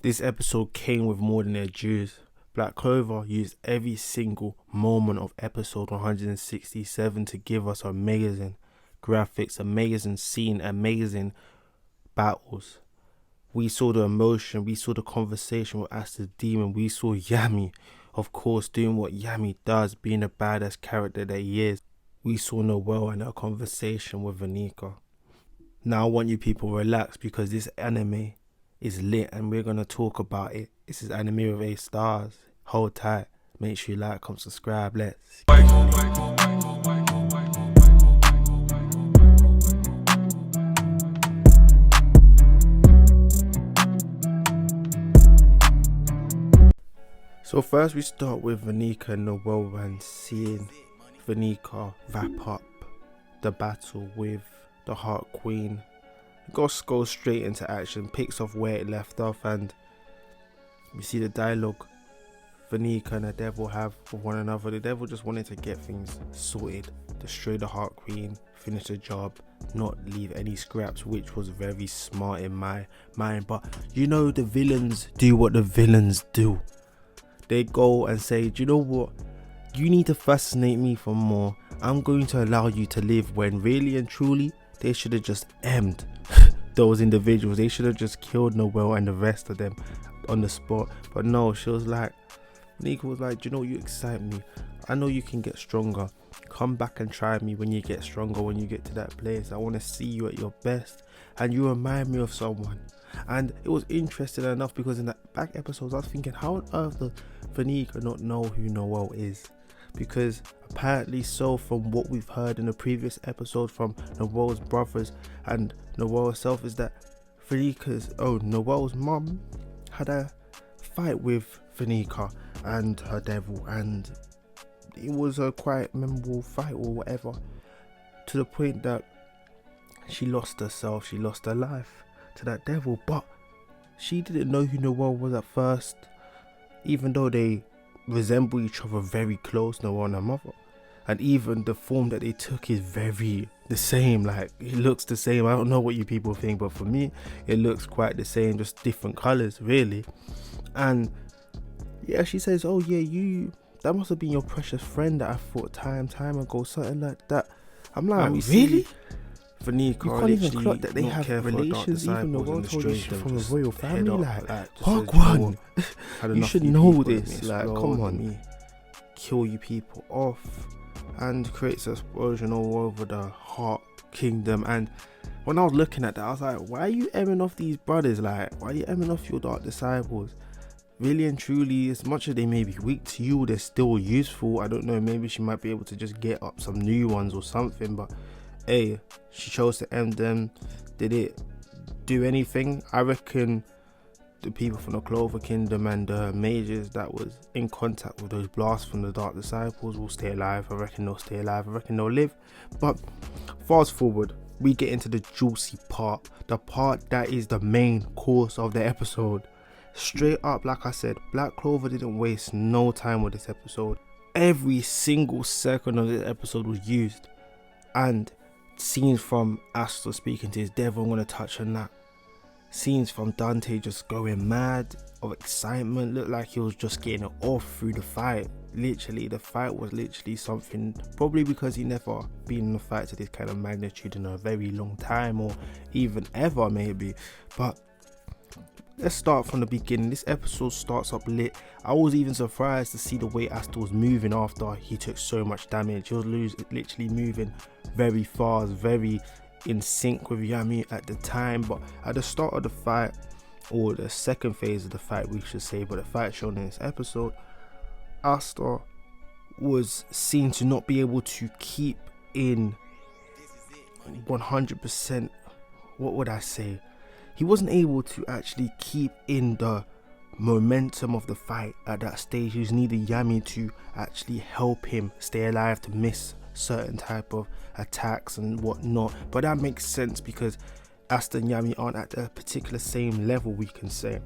This episode came with more than their dues. Black Clover used every single moment of episode 167 to give us amazing graphics, amazing scene, amazing battles. We saw the emotion, we saw the conversation with Asta's demon, we saw Yami, of course, doing what Yami does, being a badass character that he is. We saw Noelle and her conversation with Vanika. Now I want you people relax because this anime is lit and we're going to talk about it. This is anime with 8 stars. Hold tight. Make sure you like, comment, subscribe. Let's So first we start with Vanika and Noelle and seeing Vanika wrap up the battle with the Heart Queen. Goss goes straight into action, picks off where it left off, and we see the dialogue Vanika and the devil have with one another. The devil just wanted to get things sorted, destroy the Heart Queen, finish the job, not leave any scraps, which was very smart in my mind. But you know, the villains do what the villains do. They go and say, do you know what? You need to fascinate me for more. I'm going to allow you to live, when really and truly they should have just emmed those individuals. They should have just killed Noelle and the rest of them on the spot. But no, she was like, Vanika was like, do you know what, you excite me. I know you can get stronger. Come back and try me when you get stronger, when you get to that place. I want to see you at your best. And you remind me of someone. And it was interesting enough because in the back episodes I was thinking, how on earth does Vanika not know who Noelle is? Because apparently so, from what we've heard in the previous episode from Noelle's brothers and Noelle herself, is that Noelle's mum had a fight with Vanika and her devil, and it was a quite memorable fight or whatever, to the point that she lost herself, she lost her life to that devil. But she didn't know who Noelle was at first, even though they resemble each other very close, Noelle and her mother, and even the form that they took is very the same. Like, it looks the same. I don't know what you people think, but for me it looks quite the same, just different colors really. And yeah, she says, oh yeah, that must have been your precious friend that I fought time ago, something like that. I'm like, really? Vanika, you can't even clock that they have relations, even though one told you she's from a royal family. Like, Park One, you should know this. Like, come on, me, kill you people off, and creates an explosion all over the Heart Kingdom. And when I was looking at that, I was like, why are you emming off these brothers? Like, why are you emming off your dark disciples? Really and truly, as much as they may be weak to you, they're still useful. I don't know, maybe she might be able to just get up some new ones or something, but hey, she chose to end them. Did it do anything? I reckon the people from the Clover Kingdom and the mages that was in contact with those blasts from the Dark Disciples will stay alive. I reckon they'll stay alive. I reckon they'll live. But fast forward, we get into the juicy part, the part that is the main course of the episode. Straight up, like I said, Black Clover didn't waste no time with this episode. Every single second of this episode was used. And scenes from Asta speaking to his devil, I'm going to touch on that. Scenes from Dante just going mad of excitement, looked like he was just getting it off through the fight. Literally, the fight was literally something, probably because he never been in a fight to this kind of magnitude in a very long time, or even ever maybe. But let's start from the beginning. This episode starts up lit. I was even surprised to see the way Asta was moving after he took so much damage. He was literally moving very fast, very in sync with Yami at the time. But at the start of the fight, or the second phase of the fight we should say, but the fight shown in this episode, Asta was seen to not be able to keep in 100%, what would I say, he wasn't able to actually keep in the momentum of the fight at that stage. He was needing Yami to actually help him stay alive, to miss certain type of attacks and whatnot. But that makes sense because Asta and Yami aren't at a particular same level, we can say.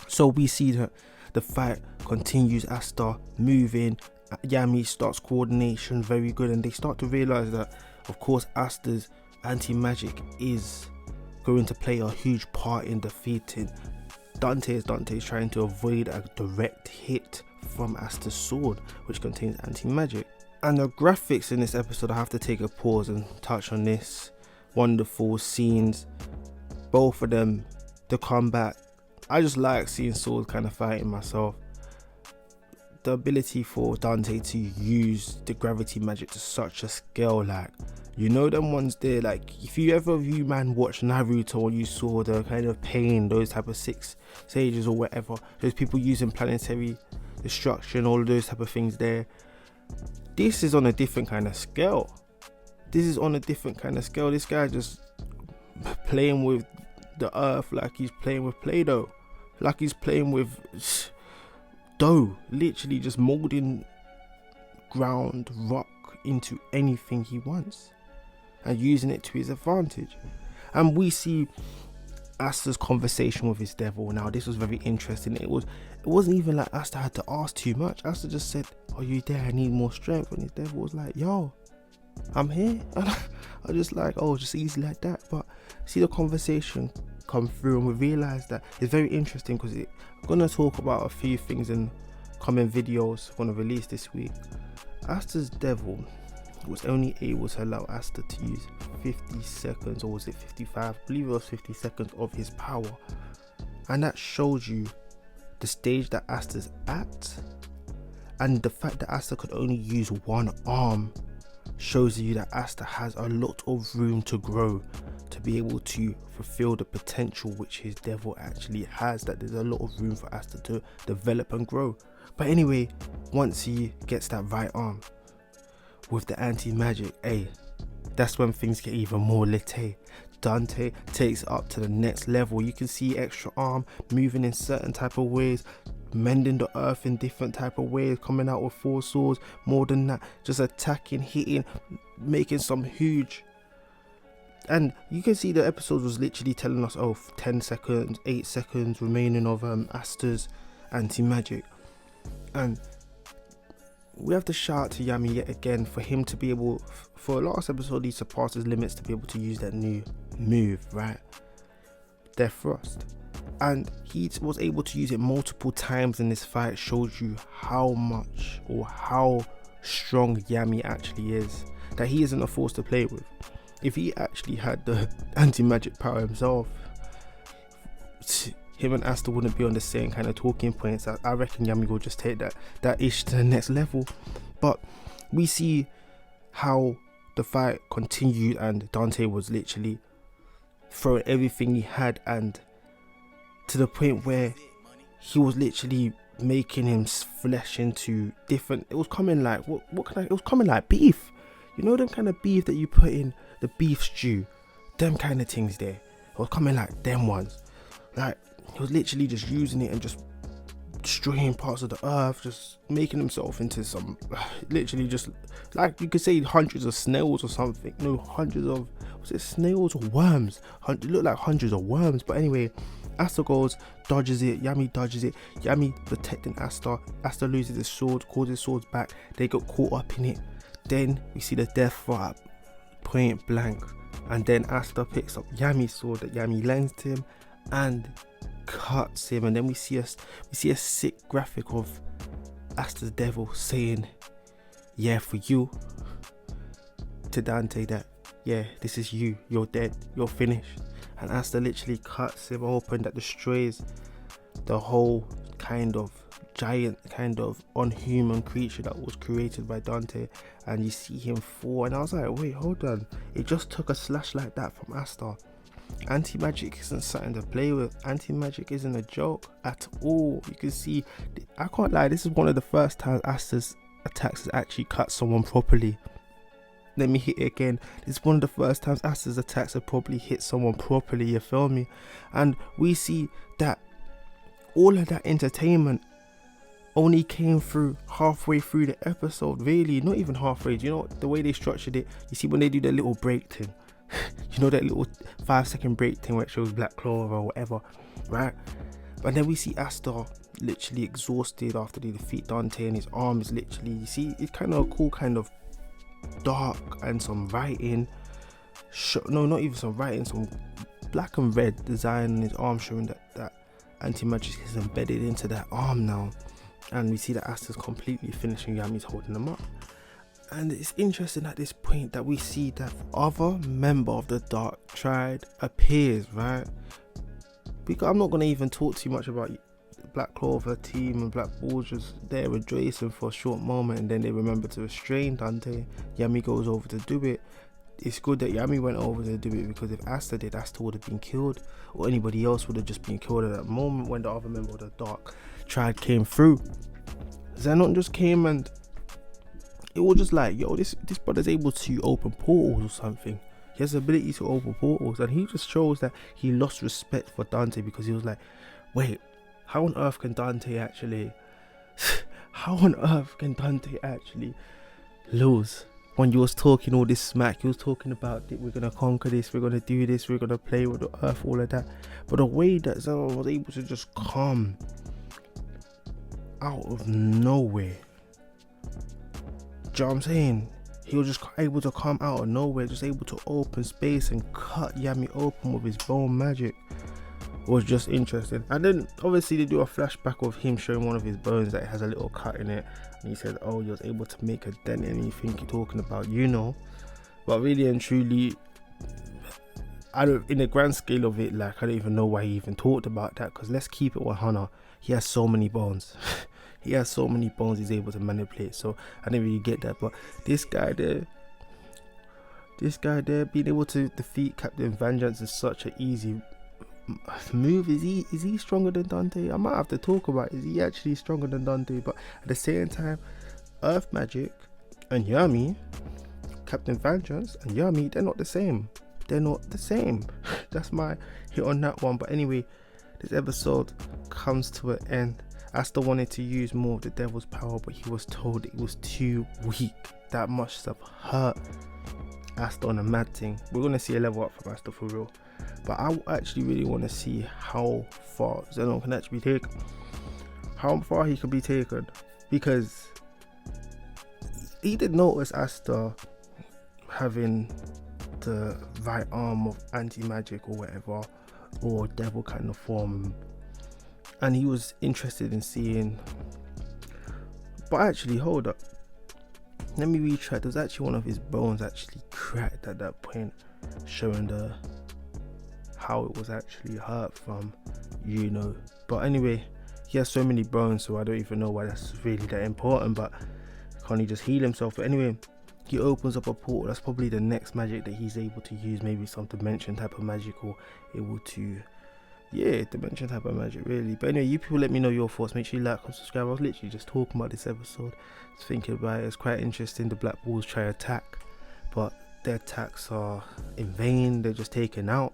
So we see that the fight continues, Asta moving, Yami starts coordination very good, and they start to realize that of course Asta's anti-magic is going to play a huge part in defeating Dante is trying to avoid a direct hit from Asta's sword, which contains anti-magic. And the graphics in this episode, I have to take a pause and touch on this. Wonderful scenes, both of them. The combat, I just like seeing swords kind of fighting myself. The ability for Dante to use the gravity magic to such a scale, like, you know them ones there, like if you ever watch Naruto and you saw the kind of pain, those type of 6 sages or whatever, those people using planetary destruction, all of those type of things there. This is on a different kind of scale. This guy just playing with the earth like he's playing with Play-Doh, like he's playing with dough, literally just molding ground rock into anything he wants and using it to his advantage. And we see Asta's conversation with his devil. Now this was very interesting. It wasn't even like Asta had to ask too much. Asta just said, "Are you there? I need more strength." And his devil was like, "Yo, I'm here." And I just like, oh, just easy like that. But see the conversation come through, and we realize that it's very interesting because I'm gonna talk about a few things in coming videos I'm gonna release this week. Asta's devil was only able to allow Asta to use 50 seconds, or was it 55? I believe it was 50 seconds of his power, and that shows you the stage that Asta's at, and the fact that Asta could only use one arm shows you that Asta has a lot of room to grow to be able to fulfill the potential which his devil actually has. That there's a lot of room for Asta to develop and grow. But anyway, once he gets that right arm with the anti-magic, that's when things get even more lit. Dante takes it up to the next level. You can see extra arm moving in certain type of ways, mending the earth in different type of ways, coming out with 4 swords. More than that, just attacking, hitting, making some huge. And you can see the episode was literally telling us, 10 seconds, 8 seconds remaining of Asta's anti-magic. And we have to shout out to Yami yet again for him to be able, for last episode he surpassed his limits to be able to use that new move, right? Death Thrust. And he was able to use it multiple times in this fight. Shows you how much or how strong Yami actually is, that he isn't a force to play with. If he actually had the anti-magic power himself, him and Asta wouldn't be on the same kind of talking points. I reckon Yami will just take that ish to the next level. But we see how the fight continued, and Dante was literally throwing everything he had, and to the point where he was literally making him flesh into different. It was coming like it was coming like beef. You know them kind of beef that you put in the beef stew, them kind of things there. It was coming like them ones. Like he was literally just using it and just destroying parts of the earth, just making himself into some, literally just like you could say hundreds of snails or something. No, hundreds of, was it snails or worms? It looked like hundreds of worms. But anyway, Asta goes, dodges it, Yami dodges it, Yami protecting Asta. Asta loses his sword, calls his swords back, they got caught up in it. Then we see the death fight, point blank, and then Asta picks up Yami's sword that Yami lends to him and cuts him. And then we see a sick graphic of Asta's devil saying, "Yeah, for you," to Dante, that yeah, this is you, you're dead, you're finished. And Asta literally cuts him open, that destroys the whole kind of giant, kind of unhuman creature that was created by Dante. And you see him fall, and I was like, wait, hold on, it just took a slash like that from Asta. Anti-magic isn't something to play with. Anti-magic isn't a joke at all. You can see, I can't lie, this is one of the first times Asta's attacks has actually cut someone properly. Let me hit it again. This is one of the first times Asta's attacks have probably hit someone properly, you feel me? And we see that all of that entertainment only came through halfway through the episode, really, not even halfway. Do you know the way they structured it? You see when they do the little break thing, you know that little 5-second break thing where it shows Black Clover or whatever, right? And then we see Asta literally exhausted after they defeat Dante, and his arm is literally, you see, it's kind of a cool kind of dark and some writing, no, not even some writing, some black and red design on his arm, showing that anti-magic is embedded into that arm now, and we see that Asta's completely finishing, Yami's holding them up. And it's interesting at this point that we see that other member of the Dark Triad appears, right? Because I'm not going to even talk too much about Black Clover team and Black Ball's just there with Jason for a short moment, and then they remember to restrain Dante. Yami goes over to do it. It's good that Yami went over to do it, because if Asta did, Asta would have been killed, or anybody else would have just been killed at that moment when the other member of the Dark Triad came through. Xenon just came, and it was just like, yo, this brother's able to open portals or something. He has the ability to open portals, and he just shows that he lost respect for Dante, because he was like, wait, how on earth can Dante actually lose? When you was talking all this smack, you was talking about we're gonna conquer this, we're gonna do this, we're gonna play with the earth, all of that. But the way that Xenon was able to just come out of nowhere, do you know what I'm saying? He was just able to come out of nowhere, just able to open space and cut Yami open with his bone magic. It was just interesting. And then obviously they do a flashback of him showing one of his bones that has a little cut in it, and he said, oh, you was able to make a dent in anything you're talking about, you know. But really and truly, in the grand scale of it, like, I don't even know why he even talked about that, because let's keep it 100. He has so many bones. He has so many bones he's able to manipulate, so I didn't really get that. But this guy there being able to defeat Captain Vengeance is such an easy move. Is he stronger than Dante? I might have to talk about, is he actually stronger than Dante? But at the same time, Earth Magic and Yami, Captain Vengeance and Yami, they're not the same. That's my hit on that one. But anyway, this episode comes to an end. Asta wanted to use more of the devil's power, but he was told it was too weak. That must have hurt Asta on a mad thing. We're gonna see a level up from Asta for real. But I actually really want to see how far Xenon can actually be taken. How far he can be taken. Because he did notice Asta having the right arm of anti-magic or whatever, or devil kind of form. And he was interested in seeing. But actually, hold up. Let me retract. There was actually one of his bones actually cracked at that point, showing how it was actually hurt from, you know. But anyway, he has so many bones, so I don't even know why that's really that important. But can't he just heal himself? But anyway, he opens up a portal. That's probably the next magic that he's able to use, maybe some dimension type of magic, or able to, yeah, dimension type of magic really. But anyway, you people let me know your thoughts. Make sure you like and subscribe. I was literally just talking about this episode, just thinking about it. It's quite interesting. The Black Bulls try to attack, but their attacks are in vain. They're just taken out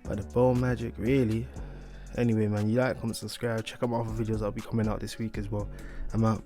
by the bone magic really. Anyway man, you like, comment, subscribe, check out my other videos that'll be coming out this week as well. I'm out.